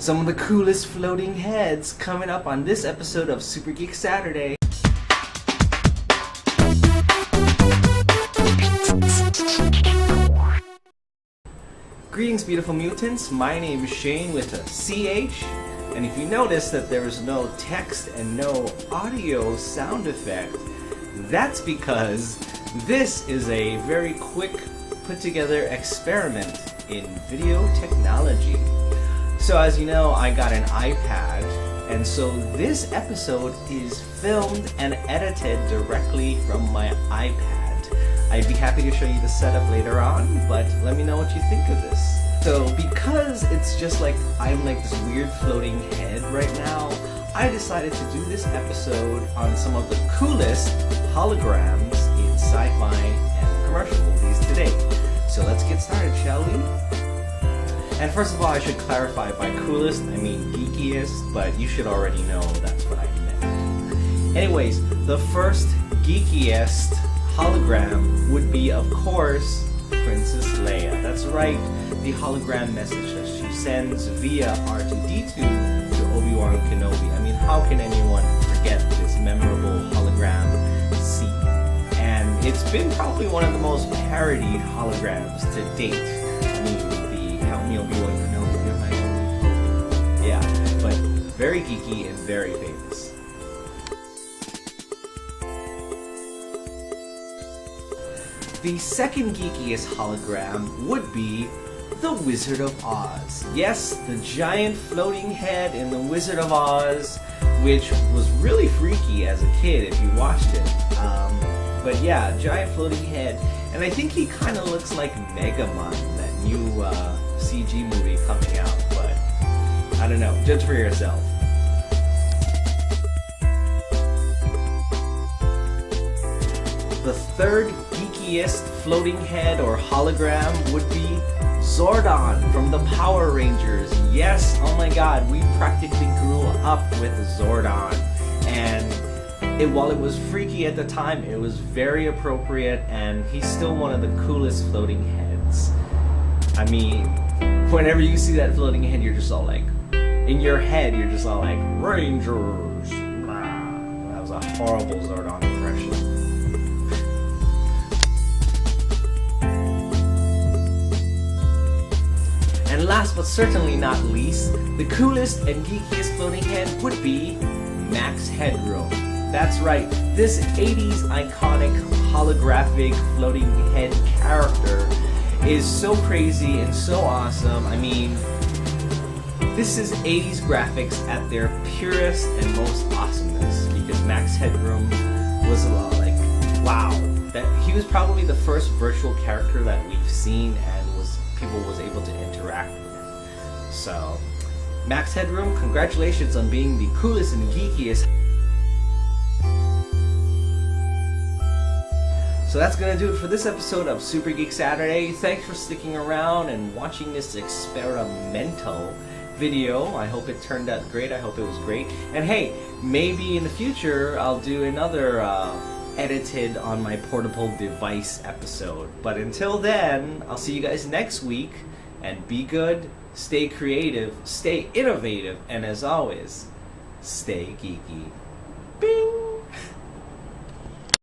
some of the coolest floating heads coming up on this episode of Super Geek Saturday. Greetings, beautiful mutants. My name is Shane with a CH. And if you notice that there is no text and no audio sound effect, that's because this is a very quick put together experiment in video technology. So as you know, I got an iPad, and so this episode is filmed and edited directly from my iPad. I'd be happy to show you the setup later on, but let me know what you think of this. So because it's just like I'm like this weird floating head right now, I decided to do this episode on some of the coolest holograms in sci-fi and commercial movies today. So let's get started, shall we? And first of all, I should clarify, by coolest I mean geekiest, but you should already know that's what I meant. Anyways, the first geekiest hologram would be, of course, Princess Leia. That's right, the hologram message that she sends via R2-D2 to Obi-Wan Kenobi. I mean, how can anyone forget this memorable hologram scene? And it's been probably one of the most parodied holograms to date. I mean, the Help Me Obi-Wan Kenobi, you're my only Obi. Yeah, but very geeky and very famous. The second geekiest hologram would be the Wizard of Oz. Yes, the giant floating head in the Wizard of Oz, which was really freaky as a kid if you watched it. But yeah, giant floating head. And I think he kind of looks like Megamon, that new CG movie coming out. But I don't know, judge for yourself. The third geekiest floating head or hologram would be Zordon from the Power Rangers. Yes, oh my god, we practically grew up with Zordon. And while it was freaky at the time, it was very appropriate, and he's still one of the coolest floating heads. I mean, whenever you see that floating head, you're just all like, in your head, you're just all like, Rangers. That was a horrible Zordon impression. And last but certainly not least, the coolest and geekiest floating head would be Max Headroom. That's right, this 80s iconic holographic floating head character is so crazy and so awesome. I mean, this is 80s graphics at their purest and most awesomeness, because Max Headroom was a lot like, wow, that he was probably the first virtual character that we've seen and people was able to interact with. So, Max Headroom, congratulations on being the coolest and geekiest. So that's gonna do it for this episode of Super Geek Saturday. Thanks for sticking around and watching this experimental video. I hope it turned out great. I hope it was great. And hey, maybe in the future I'll do another edited on my portable device episode. But until then, I'll see you guys next week, and be good, stay creative, stay innovative, and as always, stay geeky. Bing!